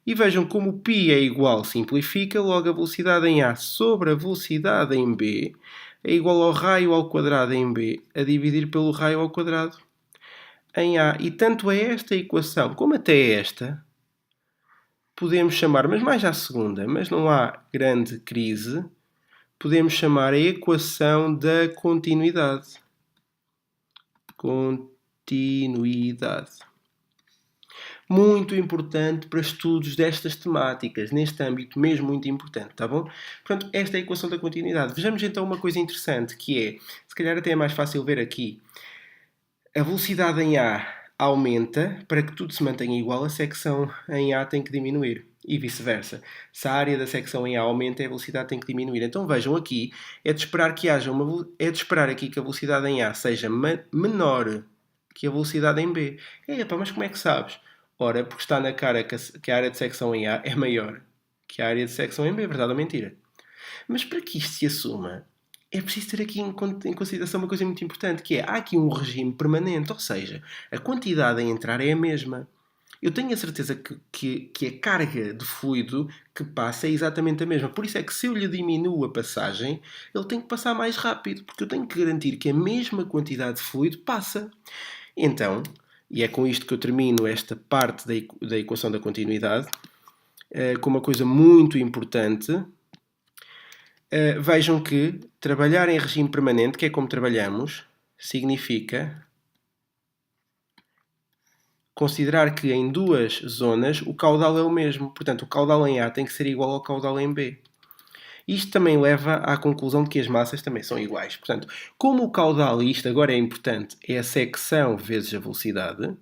E vejam como o π é igual, simplifica, logo a velocidade em A sobre a velocidade em B é igual ao raio ao quadrado em B a dividir pelo raio ao quadrado em A. E tanto a esta equação como até esta podemos chamar, mas mais à segunda, mas não há grande crise, podemos chamar a equação da continuidade. Continuidade. Muito importante para estudos destas temáticas, neste âmbito mesmo muito importante, tá bom? Portanto, esta é a equação da continuidade. Vejamos então uma coisa interessante, que é, se calhar até é mais fácil ver aqui, a velocidade em A aumenta, para que tudo se mantenha igual, a secção em A tem que diminuir. E vice-versa. Se a área da secção em A aumenta, a velocidade tem que diminuir. Então vejam aqui, é de esperar que haja é de esperar aqui que a velocidade em A seja menor que a velocidade em B. Epá, mas como é que sabes? Ora, porque está na cara que a área de secção em A é maior que a área de secção em B, verdade ou mentira? Mas para que isto se assuma, é preciso ter aqui em consideração uma coisa muito importante, que é, há aqui um regime permanente, ou seja, a quantidade a entrar é a mesma. Eu tenho a certeza que a carga de fluido que passa é exatamente a mesma. Por isso é que se eu lhe diminuo a passagem, ele tem que passar mais rápido, porque eu tenho que garantir que a mesma quantidade de fluido passa. Então, e é com isto que eu termino esta parte da equação da continuidade, com uma coisa muito importante. Vejam que trabalhar em regime permanente, que é como trabalhamos, significa considerar que em duas zonas o caudal é o mesmo. Portanto, o caudal em A tem que ser igual ao caudal em B. Isto também leva à conclusão de que as massas também são iguais. Portanto, como o caudal, e isto agora é importante, é a secção vezes a velocidade.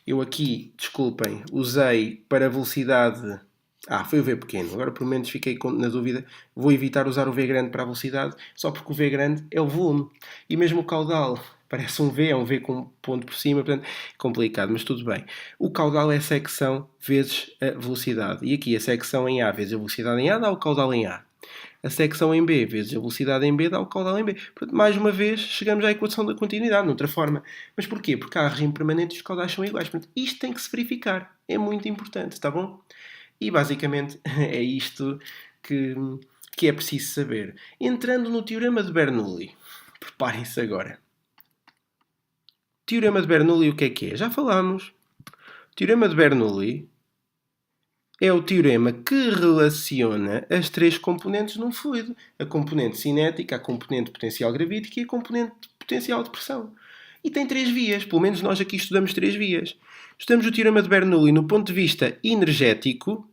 Eu aqui, desculpem, usei para velocidade... foi o V pequeno. Agora, por menos, fiquei na dúvida. Vou evitar usar o V grande para a velocidade, só porque o V grande é o volume. E mesmo o caudal parece um V, é um V com um ponto por cima, portanto, é complicado, mas tudo bem. O caudal é a secção vezes a velocidade. E aqui a secção em A vezes a velocidade em A dá o caudal em A. A secção em B vezes a velocidade em B dá o caudal em B. Portanto, mais uma vez, chegamos à equação da continuidade, de outra forma. Mas porquê? Porque há regime permanente e os caudais são iguais. Portanto, isto tem que se verificar. É muito importante, está bom? E basicamente é isto que é preciso saber. Entrando no Teorema de Bernoulli. Preparem-se agora. Teorema de Bernoulli, o que é? Já falámos. O Teorema de Bernoulli é o teorema que relaciona as três componentes num fluido. A componente cinética, a componente potencial gravítica e a componente potencial de pressão. E tem três vias. Pelo menos nós aqui estudamos três vias. Estudamos o teorema de Bernoulli no ponto de vista energético.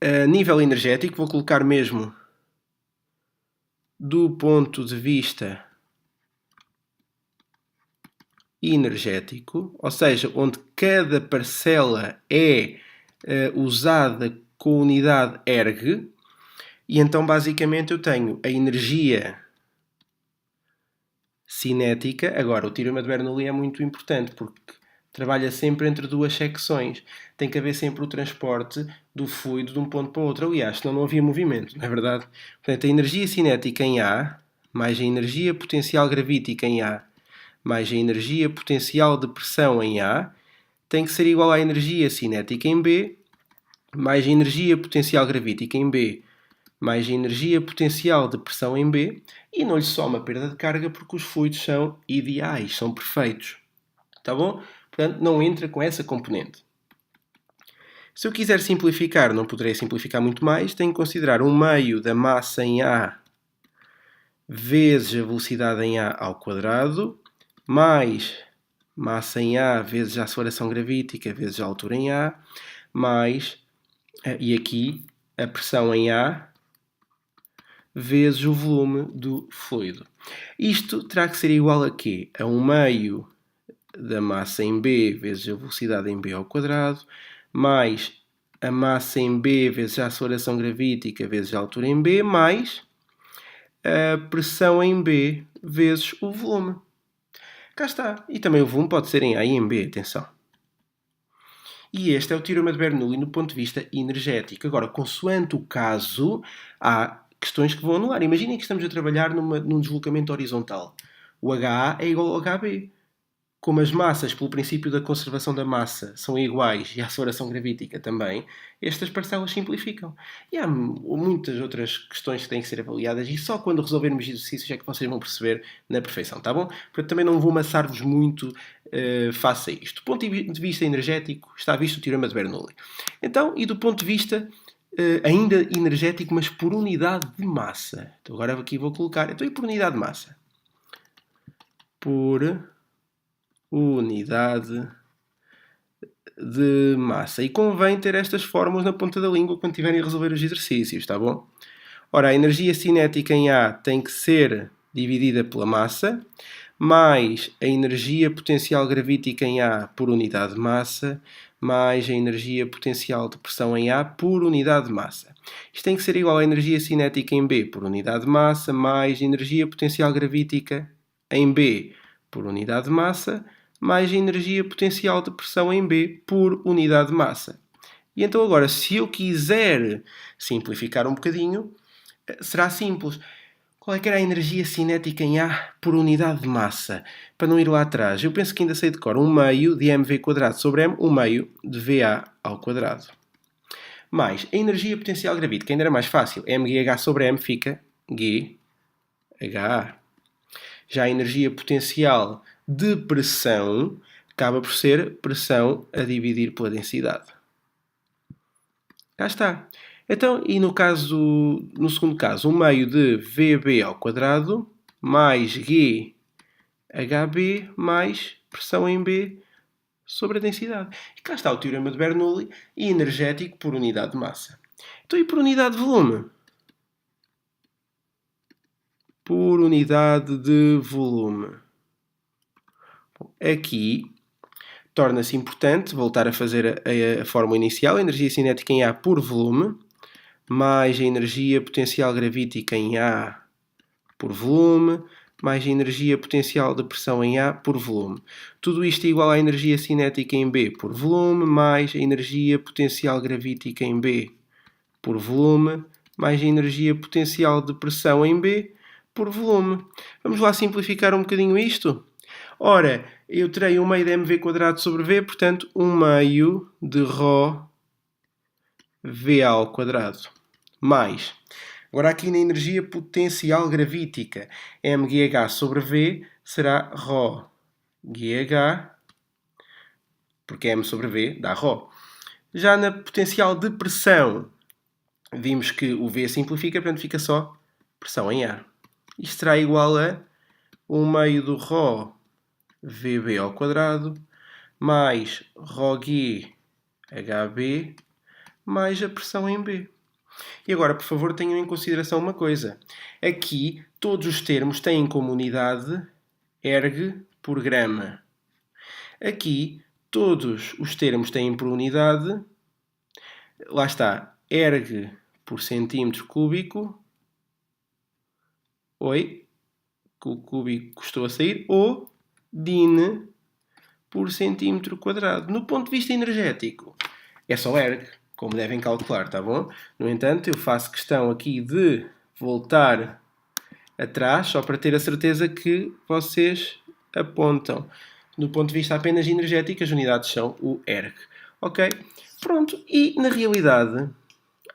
A nível energético, vou colocar mesmo do ponto de vista energético, ou seja, onde cada parcela é usada com a unidade erg, e então basicamente eu tenho a energia cinética. Agora, o teorema de Bernoulli é muito importante porque trabalha sempre entre duas secções. Tem que haver sempre o transporte do fluido de um ponto para o outro. Aliás, senão não havia movimento, não é verdade? Portanto, a energia cinética em A, mais a energia potencial gravítica em A, mais a energia potencial de pressão em A, tem que ser igual à energia cinética em B, mais a energia potencial gravítica em B, mais a energia potencial de pressão em B, e não lhe soma a perda de carga porque os fluidos são ideais, são perfeitos. Tá bom? Portanto, não entra com essa componente. Se eu quiser simplificar, não poderei simplificar muito mais, tenho que considerar um meio da massa em A vezes a velocidade em A ao quadrado, mais massa em A vezes a aceleração gravítica vezes a altura em A, mais, e aqui, a pressão em A vezes o volume do fluido. Isto terá que ser igual a quê? A um meio da massa em B vezes a velocidade em B ao quadrado, mais a massa em B vezes a aceleração gravítica vezes a altura em B, mais a pressão em B vezes o volume. Cá está. E também o volume pode ser em A e em B, atenção. E este é o teorema de Bernoulli no ponto de vista energético. Agora, consoante o caso, há questões que vão anular. Imaginem que estamos a trabalhar num deslocamento horizontal. O HA é igual ao HB. Como as massas, pelo princípio da conservação da massa, são iguais e a aceleração gravítica também, estas parcelas simplificam. E há muitas outras questões que têm que ser avaliadas e só quando resolvermos exercícios é que vocês vão perceber na perfeição, tá bom? Portanto, também não vou amassar-vos muito face a isto. Do ponto de vista energético, está visto o teorema de Bernoulli. Então, e do ponto de vista ainda energético, mas por unidade de massa. Então, agora aqui vou colocar, então e por unidade de massa? Por unidade de massa. E convém ter estas fórmulas na ponta da língua quando tiverem a resolver os exercícios, tá bom? Ora, a energia cinética em A tem que ser dividida pela massa, mais a energia potencial gravítica em A por unidade de massa, mais a energia potencial de pressão em A por unidade de massa. Isto tem que ser igual à energia cinética em B por unidade de massa, mais energia potencial gravítica em B por unidade de massa, mais a energia potencial de pressão em B por unidade de massa. E então agora, se eu quiser simplificar um bocadinho, será simples. Qual é que era a energia cinética em A por unidade de massa? Para não ir lá atrás, eu penso que ainda sei de cor. 1 meio de mv² sobre m, 1 meio de va ao quadrado. Mais a energia potencial gravítica, ainda era mais fácil. mgh sobre m fica gha. Já a energia potencial de pressão acaba por ser pressão a dividir pela densidade. Cá está. Então, e no segundo caso, 1 meio de VB ao quadrado mais GHB mais pressão em B sobre a densidade. E cá está o teorema de Bernoulli e energético por unidade de massa. Então, e por unidade de volume? Por unidade de volume. Aqui torna-se importante voltar a fazer a fórmula inicial, a energia cinética em A por volume, mais a energia potencial gravítica em A por volume, mais a energia potencial de pressão em A por volume. Tudo isto é igual à energia cinética em B por volume, mais a energia potencial gravítica em B por volume, mais a energia potencial de pressão em B por volume. Vamos lá simplificar um bocadinho isto? Ora, eu terei 1 meio de mv² sobre v, portanto, 1 meio de ρ va ao quadrado. Mais, agora aqui na energia potencial gravítica, mgh sobre v será ρ gh, porque m sobre v dá ρ. Já na potencial de pressão, vimos que o v simplifica, portanto fica só pressão em A. Isto será igual a 1 meio do ρ VB ao quadrado mais ρg HB mais a pressão em B. E agora, por favor, tenham em consideração uma coisa. Aqui, todos os termos têm como unidade erg por grama. Aqui, todos os termos têm por unidade, lá está, erg por centímetro cúbico. Oi, o cúbico estou a sair, ou din por centímetro quadrado. No ponto de vista energético, é só erg, como devem calcular, tá bom? No entanto, eu faço questão aqui de voltar atrás, só para ter a certeza que vocês apontam. No ponto de vista apenas energético, as unidades são o erg. Ok? Pronto. E, na realidade,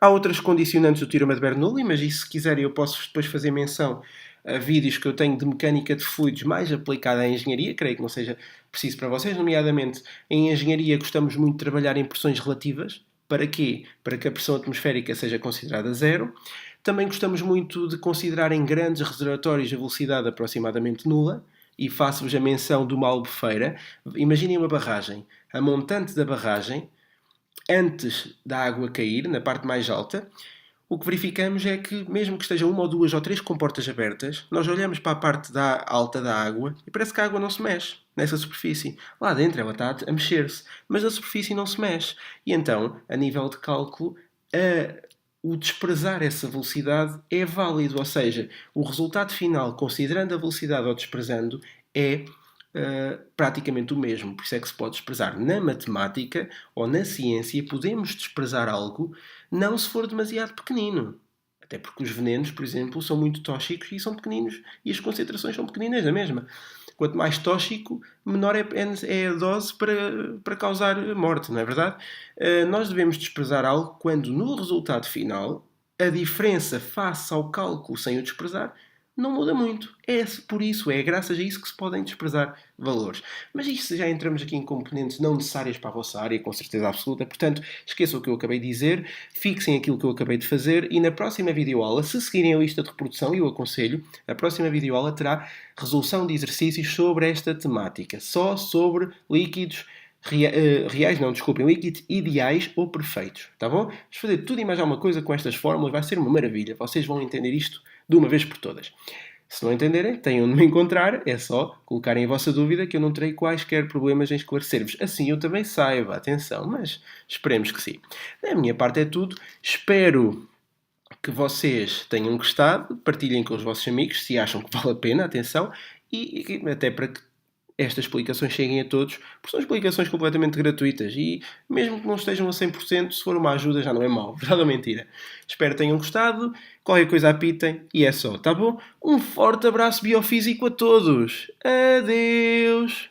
há outras condicionantes do teorema de Bernoulli, mas isso, se quiserem, eu posso depois fazer menção a vídeos que eu tenho de mecânica de fluidos mais aplicada à engenharia, creio que não seja preciso para vocês, nomeadamente em engenharia gostamos muito de trabalhar em pressões relativas. Para quê? Para que a pressão atmosférica seja considerada zero. Também gostamos muito de considerar em grandes reservatórios a velocidade aproximadamente nula, e faço-vos a menção de uma albufeira. Imaginem uma barragem. A montante da barragem, antes da água cair, na parte mais alta, o que verificamos é que, mesmo que estejam 1 ou 2 ou 3 comportas abertas, nós olhamos para a parte alta da água e parece que a água não se mexe nessa superfície. Lá dentro ela está a mexer-se, mas a superfície não se mexe. E então, a nível de cálculo, o desprezar essa velocidade é válido. Ou seja, o resultado final, considerando a velocidade ou desprezando, é praticamente o mesmo. Por isso é que se pode desprezar na matemática ou na ciência, podemos desprezar algo não se for demasiado pequenino. Até porque os venenos, por exemplo, são muito tóxicos e são pequeninos. E as concentrações são pequeninas da mesma. Quanto mais tóxico, menor é a dose para causar morte, não é verdade? Nós devemos desprezar algo quando no resultado final a diferença face ao cálculo sem o desprezar não muda muito. É por isso, é graças a isso que se podem desprezar valores. Mas isto já entramos aqui em componentes não necessárias para a vossa área, com certeza absoluta. Portanto, esqueçam o que eu acabei de dizer, fixem aquilo que eu acabei de fazer e na próxima videoaula, se seguirem a lista de reprodução, e eu aconselho, a próxima videoaula terá resolução de exercícios sobre esta temática. Só sobre líquidos reais, não, desculpem, líquidos ideais ou perfeitos, tá bom? Vamos fazer tudo e mais alguma coisa com estas fórmulas, vai ser uma maravilha. Vocês vão entender isto de uma vez por todas. Se não entenderem, têm onde me encontrar, é só colocarem a vossa dúvida que eu não terei quaisquer problemas em esclarecer-vos. Assim eu também saiba, atenção, mas esperemos que sim. Da minha parte é tudo, espero que vocês tenham gostado, partilhem com os vossos amigos se acham que vale a pena, atenção, e até para que estas explicações cheguem a todos, porque são explicações completamente gratuitas e mesmo que não estejam a 100%, se for uma ajuda já não é mau, verdade ou mentira? Espero que tenham gostado, qualquer coisa apitem e é só, tá bom? Um forte abraço biofísico a todos. Adeus!